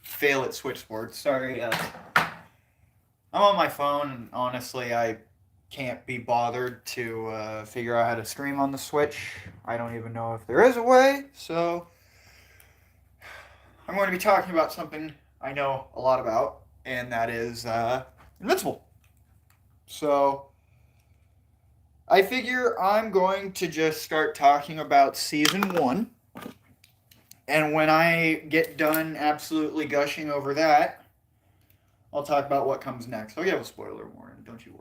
fail at switchboard. Sorry. I'm on my phone, and honestly, I can't be bothered to figure out how to stream on the Switch. I don't even know if there is a way, so I'm going to be talking about something I know a lot about, and that is Invincible. So I figure I'm going to just start talking about season one, and when I get done absolutely gushing over that, I'll talk about what comes next. I'll give a spoiler warning, don't you worry.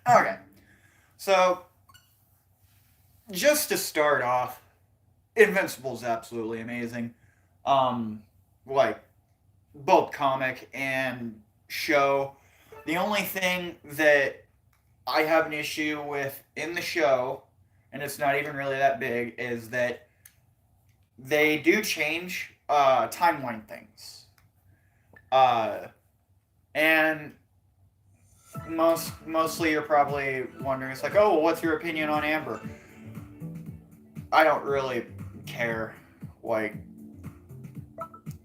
Okay, so just to start off, Invincible is absolutely amazing. Like both comic and show. The only thing that I have an issue with in the show, and it's not even really that big, is that they do change timeline things. Uh, and mostly you're probably wondering, it's like, oh, well, what's your opinion on Amber? I don't really care. Like,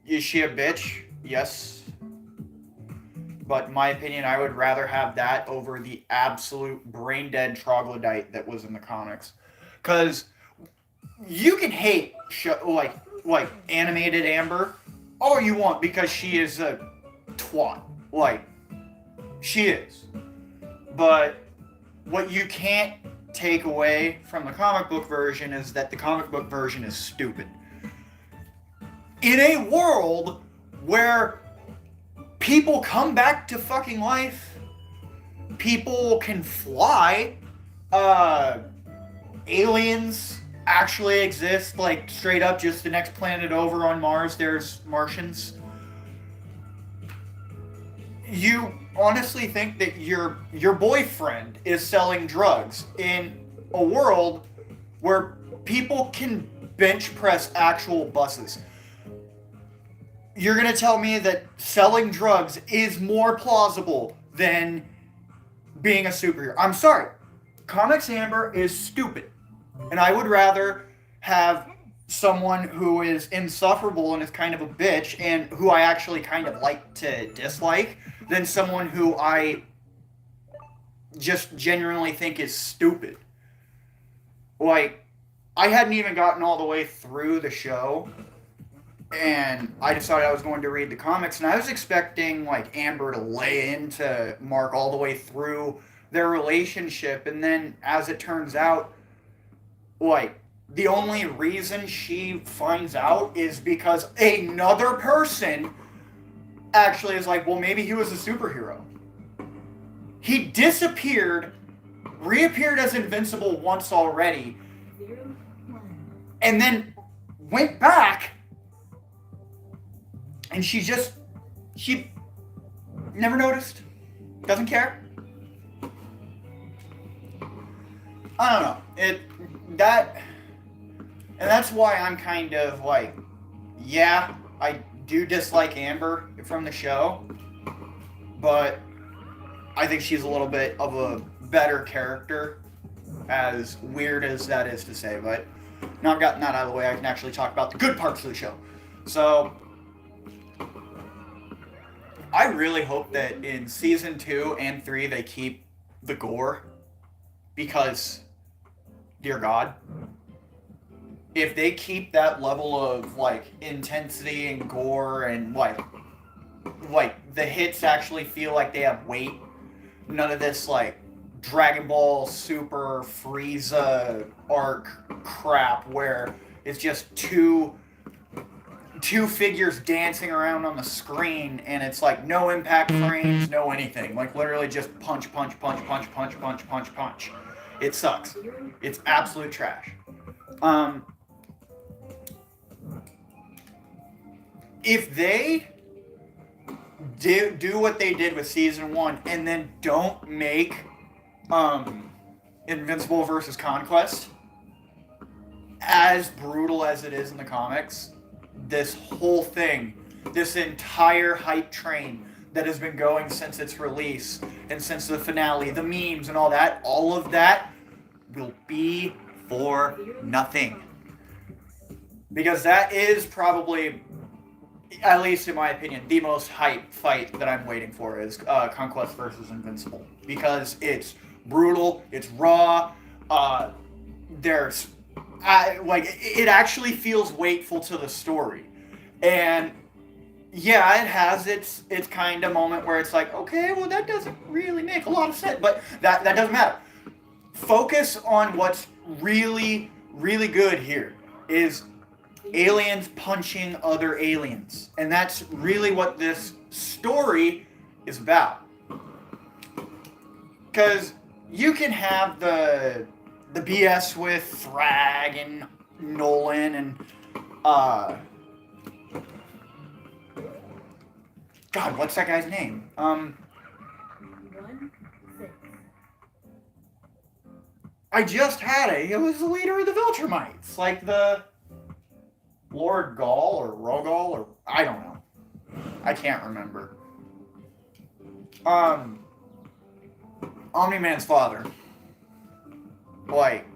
is she a bitch? Yes. But in my opinion, I would rather have that over the absolute brain dead troglodyte that was in the comics. Because you can hate like animated Amber all you want because she is a twat. Like, she is. But what you can't take away from the comic book version is that the comic book version is stupid. In a world where people come back to fucking life, people can fly, aliens actually exist, like straight up just the next planet over on Mars, there's Martians. You honestly think that your boyfriend is selling drugs in a world where people can bench press actual buses? You're gonna tell me that selling drugs is more plausible than being a superhero? I'm sorry. Comics Amber is stupid. And I would rather have someone who is insufferable and is kind of a bitch and who I actually kind of like to dislike than someone who I just genuinely think is stupid. Like, I hadn't even gotten all the way through the show, and I decided I was going to read the comics, and I was expecting, like, Amber to lay into Mark all the way through their relationship, and then, as it turns out, like, the only reason she finds out is because another person actually is like, well, maybe he was a superhero. He disappeared, reappeared as Invincible once already, and then went back, and she never noticed, doesn't care. I don't know. And that's why I'm kind of like, yeah, I do dislike Amber from the show, but I think she's a little bit of a better character, as weird as that is to say. But now I've gotten that out of the way, I can actually talk about the good parts of the show. So, I really hope that in season 2 and 3 they keep the gore, because, dear God, if they keep that level of, like, intensity and gore and, like the hits actually feel like they have weight, none of this, like, Dragon Ball Super Frieza arc crap where it's just two figures dancing around on the screen and it's like no impact frames, no anything. Like, literally just punch, punch, punch, punch, punch, punch, punch, punch. It sucks. It's absolute trash. If they do what they did with season 1 and then don't make Invincible versus Conquest as brutal as it is in the comics, this whole thing, this entire hype train that has been going since its release and since the finale, the memes and all of that will be for nothing. Because that is probably, at least in my opinion, the most hype fight that I'm waiting for is Conquest versus Invincible. Because it's brutal, it's raw, there's, it actually feels weightful to the story. And yeah, it has its kind of moment where it's like, okay, well that doesn't really make a lot of sense, but that doesn't matter. Focus on what's really, really good here is aliens punching other aliens. And that's really what this story is about. Because you can have the BS with Thrag and Nolan and God, what's that guy's name? I just had it. It was the leader of the Viltrumites, like the Lord Gaul or Rogal or I don't know. I can't remember. Omni-Man's father. Like,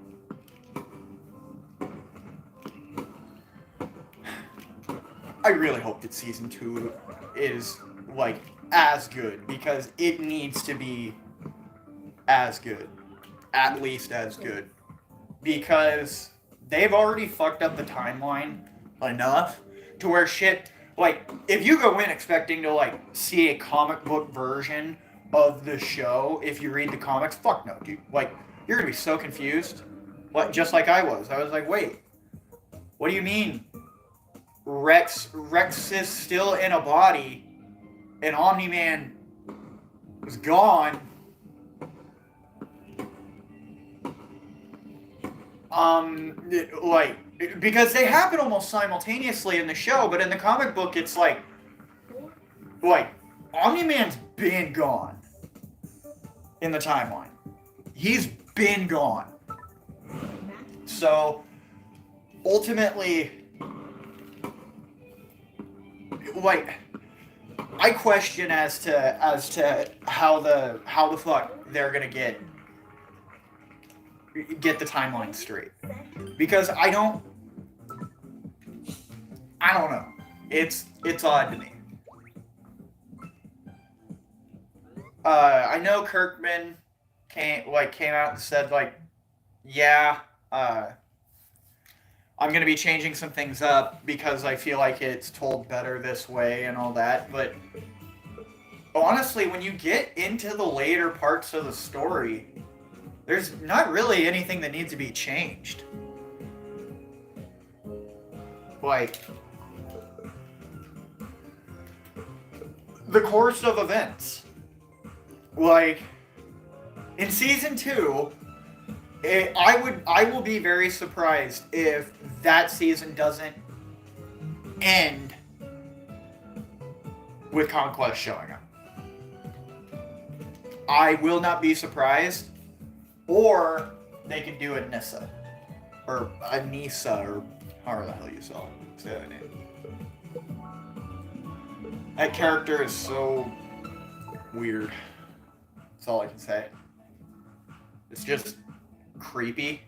I really hope that season 2 is like as good because it needs to be as good, at least as good, because they've already fucked up the timeline enough to where shit, like, if you go in expecting to like see a comic book version of the show, if you read the comics, fuck no, dude. Like, you're gonna be so confused. What? Just like I was like, wait, what do you mean Rex is still in a body and Omni-Man was gone? Like, because they happen almost simultaneously in the show, but in the comic book it's like Omni-Man's been gone in the timeline. He's been gone. So ultimately, like, I question as to how the fuck they're gonna get the timeline straight, because I don't know. It's odd to me. I know Kirkman came out and said like, yeah, I'm going to be changing some things up because I feel like it's told better this way and all that. But honestly, when you get into the later parts of the story, there's not really anything that needs to be changed. Like, the course of events. Like, in season 2, I will be very surprised if that season doesn't end with Conquest showing up. I will not be surprised. Or they could do Anissa. Or Anissa, or however the hell you say that name. That character is so weird. That's all I can say. It's just creepy.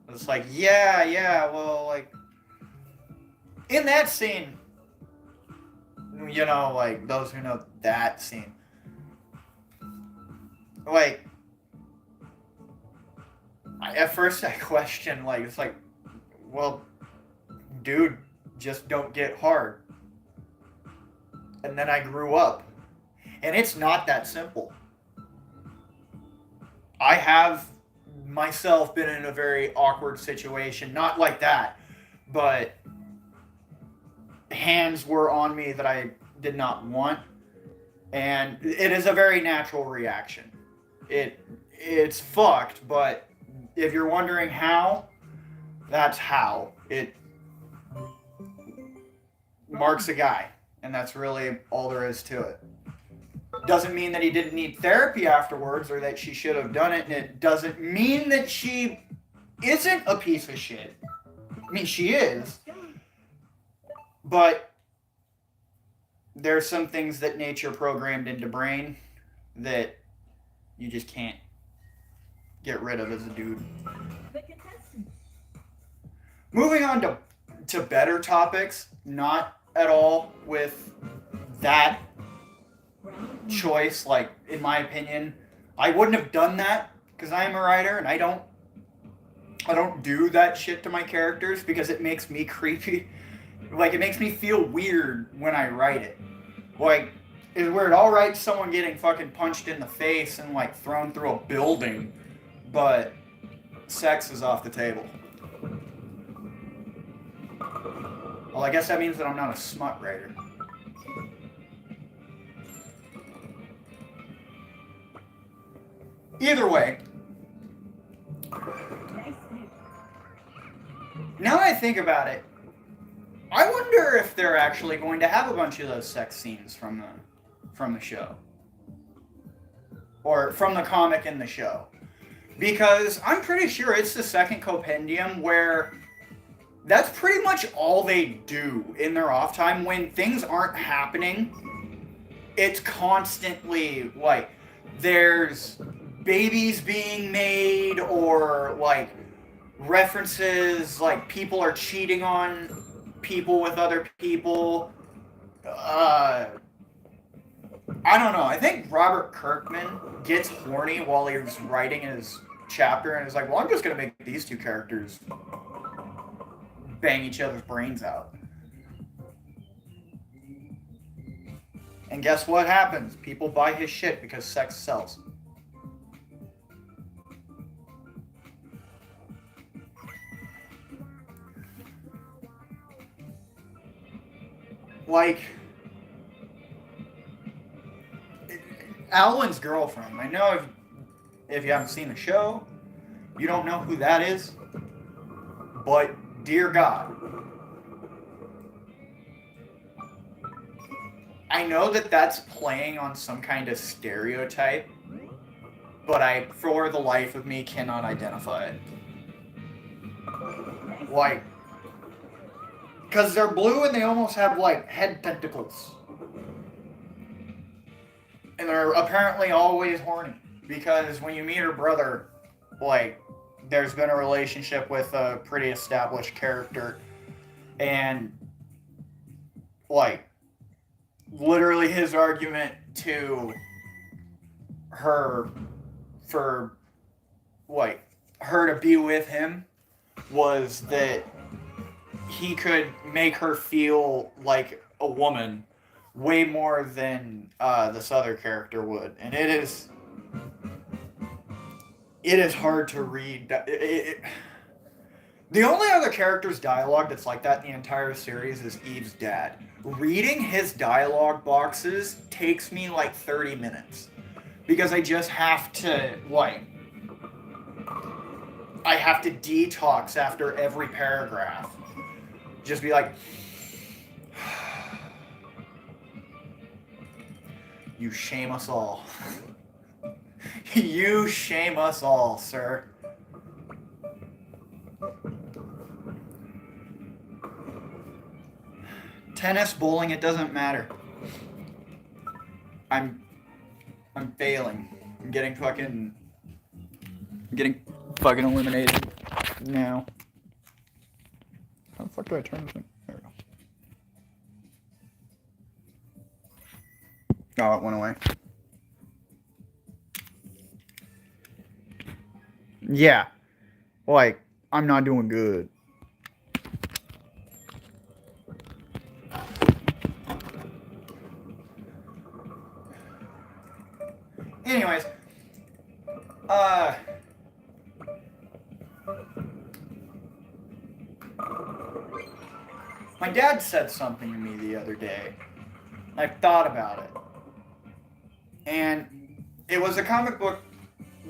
It's like, yeah, well, like, in that scene, you know, like, those who know that scene, like, at first I questioned, like, it's like, well, dude, just don't get hard. And then I grew up. And it's not that simple. I have myself been in a very awkward situation. Not like that. But hands were on me that I did not want. And it is a very natural reaction. It's fucked, but if you're wondering how, that's how. It Mark's a guy. And that's really all there is to it. Doesn't mean that he didn't need therapy afterwards or that she should have done it. And it doesn't mean that she isn't a piece of shit. I mean, she is. But there's some things that nature programmed into brain that you just can't get rid of as a dude. Moving on to better topics, not at all with that choice. Like, in my opinion, I wouldn't have done that because I am a writer and I don't do that shit to my characters because it makes me creepy. Like, it makes me feel weird when I write it. Like, it's weird. I'll write someone getting fucking punched in the face and like thrown through a building, but sex is off the table. Well, I guess that means that I'm not a smut writer. Either way, now that I think about it, I wonder if they're actually going to have a bunch of those sex scenes from the show. Or from the comic in the show. Because I'm pretty sure it's the second compendium where that's pretty much all they do in their off time when things aren't happening. It's constantly like there's babies being made or like references like people are cheating on people with other people. I don't know. I think Robert Kirkman gets horny while he's writing his chapter and is like, well, I'm just going to make these two characters bang each other's brains out. And guess what happens? People buy his shit because sex sells. Like, Alan's girlfriend. I know if you haven't seen the show, you don't know who that is. But, dear God, I know that that's playing on some kind of stereotype, but I, for the life of me, cannot identify it. Like, because they're blue and they almost have, like, head tentacles. And they're apparently always horny. Because when you meet her brother, like, there's been a relationship with a pretty established character. And, like, literally his argument to her for, like, her to be with him was that he could make her feel like a woman way more than this other character would. And it is hard to read. The only other character's dialogue that's like that in the entire series is Eve's dad. Reading his dialogue boxes takes me like 30 minutes. Because I just have to, like, I have to detox after every paragraph. Just be like, you shame us all. You shame us all, sir. Tennis, bowling, it doesn't matter. I'm failing. I'm getting fucking eliminated now. How the fuck do I turn this thing? There we go. Oh, it went away. Yeah. Like, I'm not doing good. Anyways, my dad said something to me the other day. I thought about it. And it was a comic book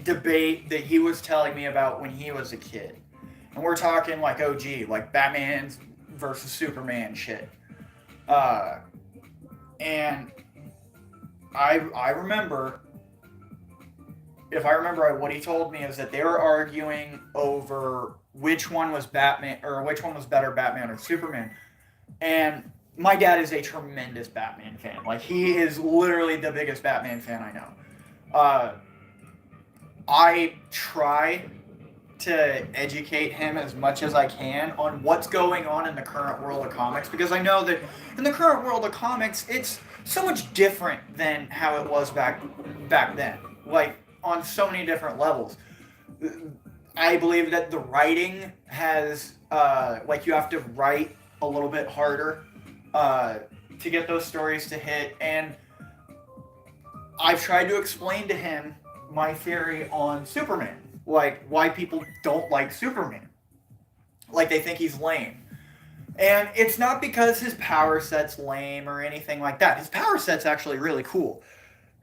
debate that he was telling me about when he was a kid. And we're talking like OG, like Batman versus Superman shit. And I remember, if I remember, what he told me is that they were arguing over which one was Batman, or which one was better, Batman or Superman. And my dad is a tremendous Batman fan. Like, he is literally the biggest Batman fan I know. I try to educate him as much as I can on what's going on in the current world of comics, because I know that in the current world of comics, it's so much different than how it was back then. Like on so many different levels. I believe that the writing has like you have to write a little bit harder to get those stories to hit, and I've tried to explain to him my theory on Superman, like why people don't like Superman, like they think he's lame. And it's not because his power set's lame or anything like that. His power set's actually really cool.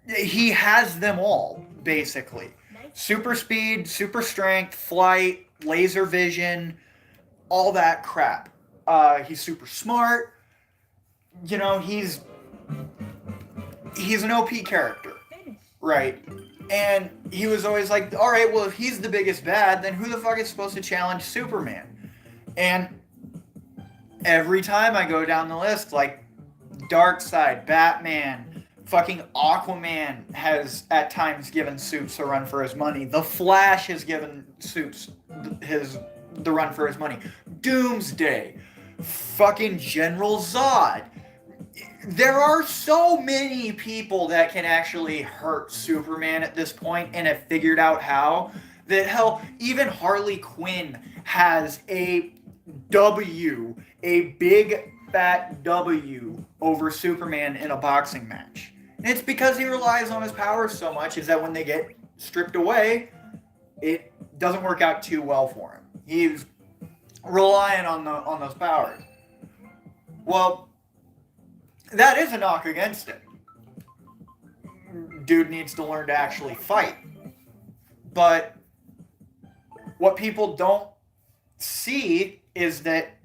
He has them all, basically. Super speed, super strength, flight, laser vision, all that crap. He's super smart. You know, he's an OP character, right? And he was always like, all right, well, if he's the biggest bad, then who the fuck is supposed to challenge Superman? And every time I go down the list, like Darkseid, Batman, fucking Aquaman has at times given Supes a run for his money. The Flash has given Supes the run for his money. Doomsday, fucking General Zod. There are so many people that can actually hurt Superman at this point and have figured out how. That hell, even Harley Quinn has a W, a big fat W over Superman in a boxing match. And it's because he relies on his powers so much, is that when they get stripped away, it doesn't work out too well for him. He's relying on those powers. Well, that is a knock against him. Dude needs to learn to actually fight. But what people don't see is that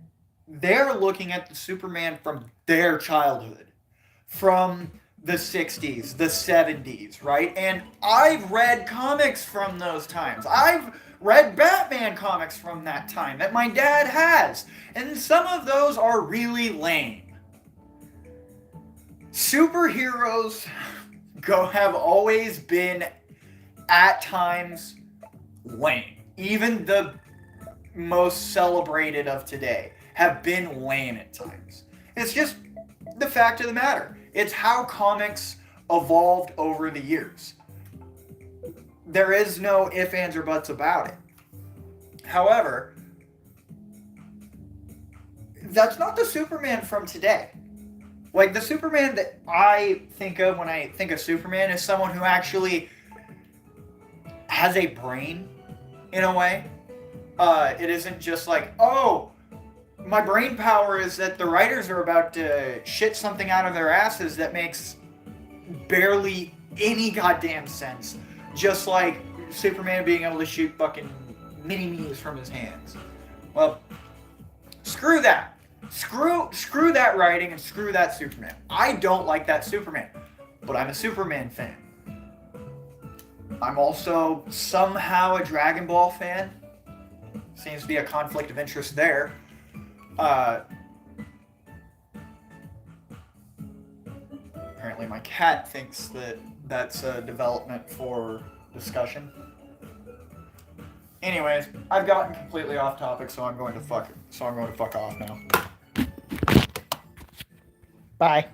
they're looking at the Superman from their childhood, from the 60s, the 70s, right? And I've read comics from those times. I've read Batman comics from that time that my dad has. And some of those are really lame. Superheroes have always been, at times, lame. Even the most celebrated of today have been lame at times. It's just the fact of the matter. It's how comics evolved over the years. There is no ifs, ands, or buts about it. However, that's not the Superman from today. Like, the Superman that I think of when I think of Superman is someone who actually has a brain, in a way. It isn't just like, oh, my brain power is that the writers are about to shit something out of their asses that makes barely any goddamn sense. Just like Superman being able to shoot fucking mini-me's from his hands. Well, screw that. Screw that writing and screw that Superman. I don't like that Superman, but I'm a Superman fan. I'm also somehow a Dragon Ball fan. Seems to be a conflict of interest there. Apparently my cat thinks that that's a development for discussion. Anyways, I've gotten completely off topic, so I'm going to fuck off now. Bye.